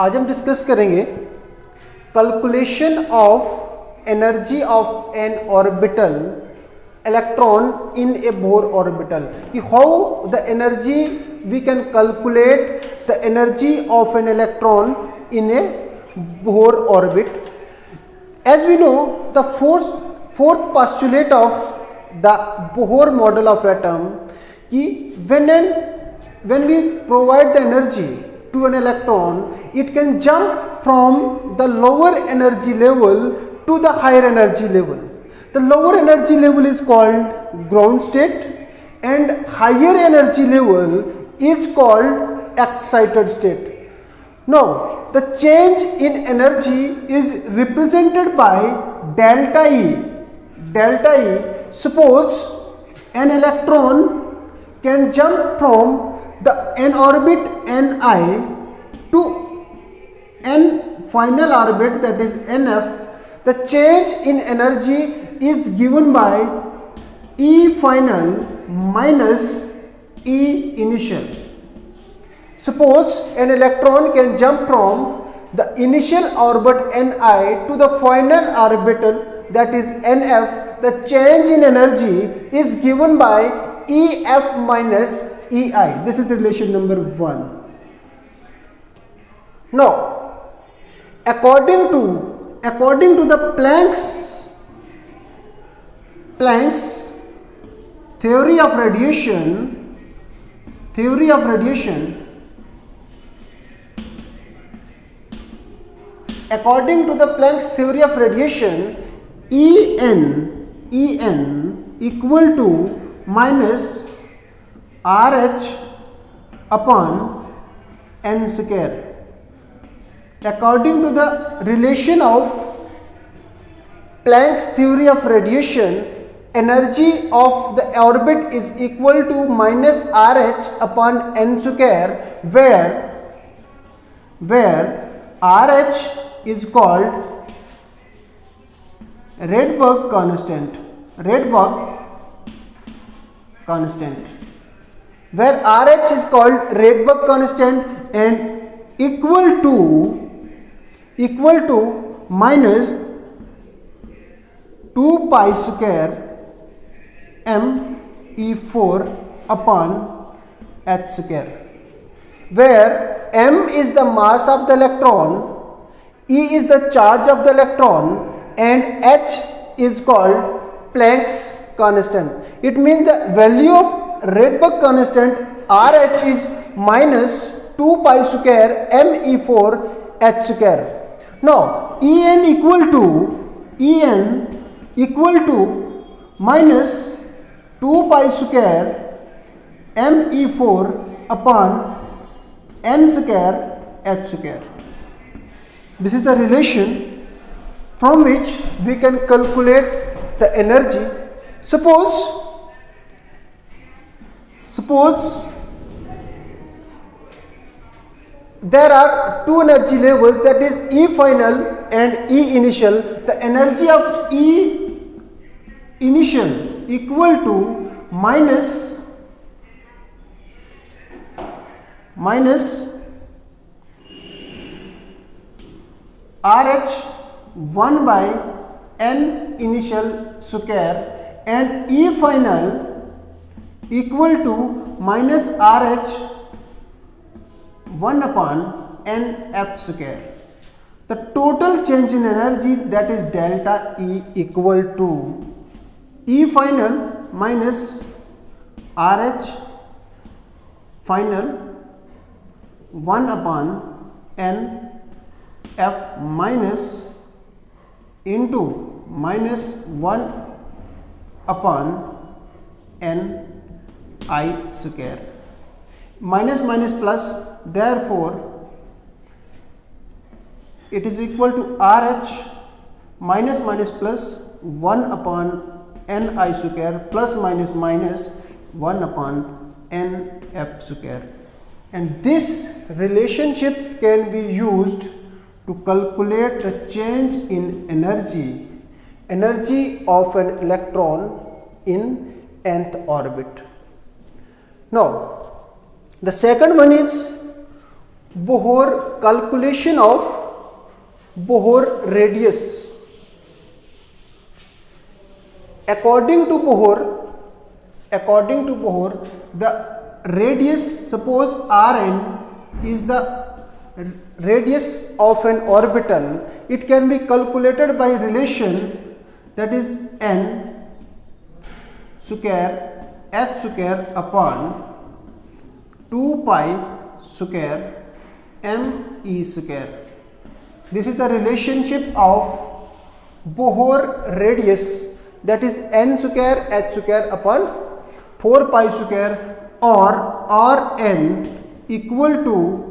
आज हम डिस्कस करेंगे calculation of energy of an orbital electron in a Bohr orbital, कि how the energy we can calculate the energy of an electron in a Bohr orbit. As we know, the fourth postulate of the Bohr model of atom, कि when we provide the energy to an electron, it can jump from the lower energy level to the higher energy level. The lower energy level is called ground state and higher energy level is called excited state. Now, the change in energy is represented by delta E. Delta E, suppose an electron can jump from the n orbit Ni to n final orbit, that is Nf. The change in energy is given by E final minus E initial. Suppose an electron can jump from the initial orbit Ni to the final orbital, that is Nf. The change in energy is given by Ef minus Ei. This is the relation number 1. Now, according to the Planck's theory of radiation, according to the Planck's theory of radiation, En equal to minus RH upon n square. According to the relation of Planck's theory of radiation, energy of the orbit is equal to minus RH upon n square, where RH is called Rydberg constant, where RH is called Rydberg constant and equal to minus 2 pi square m e4 upon h square, where m is the mass of the electron, E is the charge of the electron, and h is called Planck's constant. It means the value of Rydberg constant RH is minus 2 pi square m e4 h square. Now, En equal to minus 2 pi square m e4 upon n square h square. This is the relation from which we can calculate the energy. Suppose there are two energy levels, that is E final and E initial. The energy of E initial equal to minus RH 1 by n initial square, and E final equal to minus RH 1 upon n f square. The total change in energy, that is delta E, equal to E final minus RH final 1 upon n f minus into minus 1 upon n I square. Minus plus, therefore it is equal to RH minus plus 1 upon n I square plus minus 1 upon n f square. And this relationship can be used to calculate the change in energy of an electron in nth orbit. Now, the second one is Bohr calculation of Bohr radius. According to Bohr, the radius, suppose Rn is the radius of an orbital, it can be calculated by relation, that is n square h square upon 2 pi square m e square. This is the relationship of Bohr radius, that is n square h square upon 4 pi square, or Rn equal to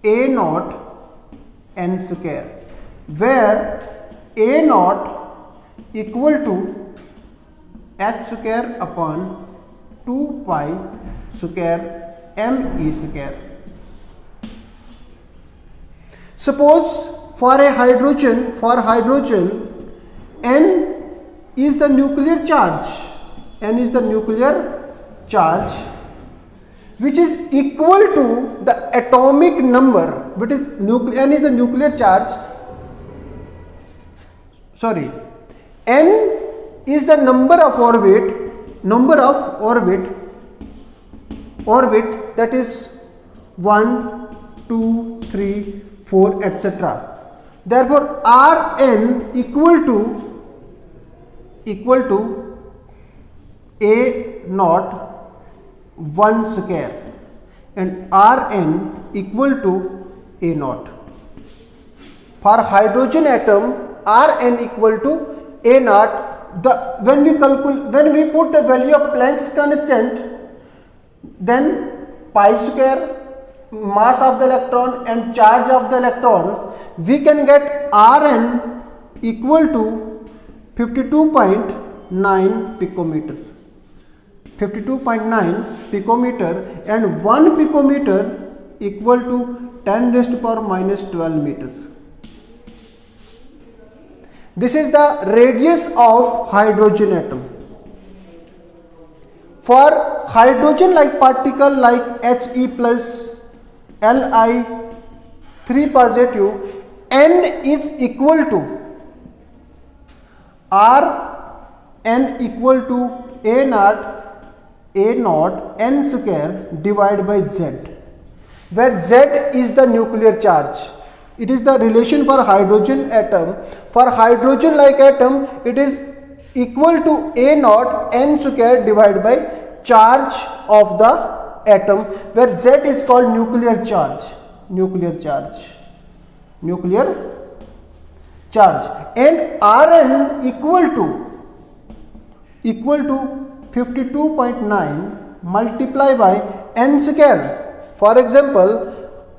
a naught n square, where a naught equal to h square upon 2 pi square m e square. Suppose for hydrogen, n is the nuclear charge, which is equal to the atomic number, which is n is the nuclear charge, n is the number of orbit, that is 1, 2, 3, 4, etc. Therefore, Rn equal to a naught 1 square and Rn equal to a naught. For hydrogen atom, Rn equal to a naught. When we put the value of Planck's constant, then pi square, mass of the electron and charge of the electron, we can get Rn equal to 52.9 picometer. 52.9 picometer, and 1 picometer equal to 10 raised to power minus 12 meter. This is the radius of hydrogen atom. For hydrogen like particle like He plus, Li 3 positive, n is equal to Rn equal to a naught n square divided by z, where z is the nuclear charge. It is the relation for hydrogen atom. For hydrogen like atom, it is equal to a naught n square divided by charge of the atom, where z is called nuclear charge, and Rn equal to 52.9 multiplied by n square. For example,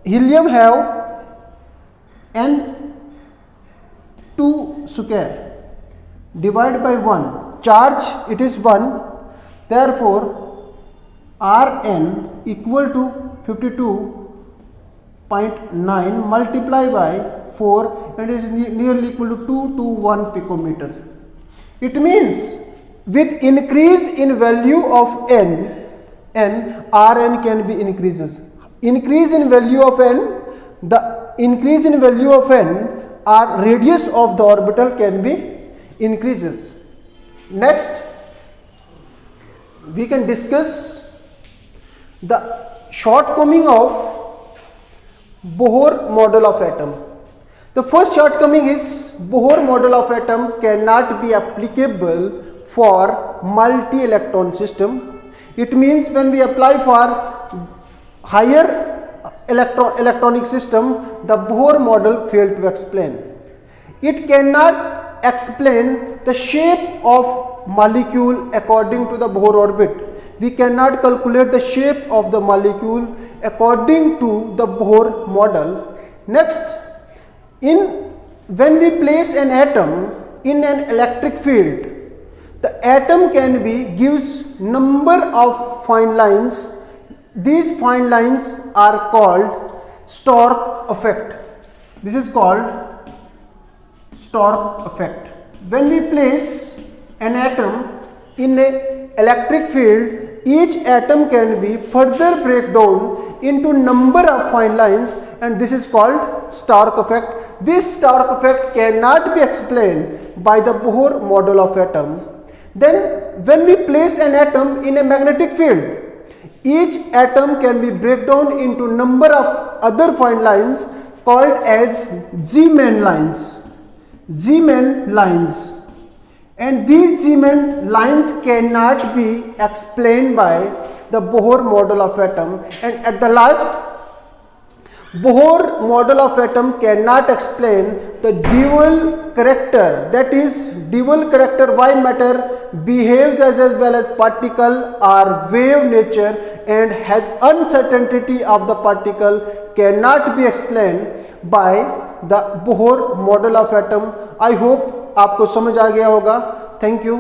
helium have n2 square divided by 1, charge it is 1, therefore Rn equal to 52.9 multiplied by 4, and is nearly equal to 221 picometer. It means with increase in value of n, Rn can be increases. Increase in value of n, the increase in value of n, or radius of the orbital can be increases. Next, we can discuss the shortcoming of Bohr model of atom. The first shortcoming is Bohr model of atom cannot be applicable for multi-electron system. It means when we apply for higher electronic system, the Bohr model failed to explain. It cannot explain the shape of molecule according to the Bohr orbit. We cannot calculate the shape of the molecule according to the Bohr model. Next, when we place an atom in an electric field, the atom gives number of fine lines. These fine lines are called Stork effect. This is called Stork effect. When we place an atom in an electric field, each atom can be further break down into number of fine lines, and this is called Stark effect. This Stark effect cannot be explained by the Bohr model of atom. Then when we place an atom in a magnetic field, each atom can be break down into number of other fine lines called as Zeeman lines. Zeeman lines. And these Zeeman lines cannot be explained by the Bohr model of atom. And at the last, Bohr model of atom cannot explain the dual character, that is dual character why matter behaves as well as particle or wave nature and has uncertainty of the particle cannot be explained by the Bohr model of atom. I hope आपको समझ आ गया होगा. Thank you.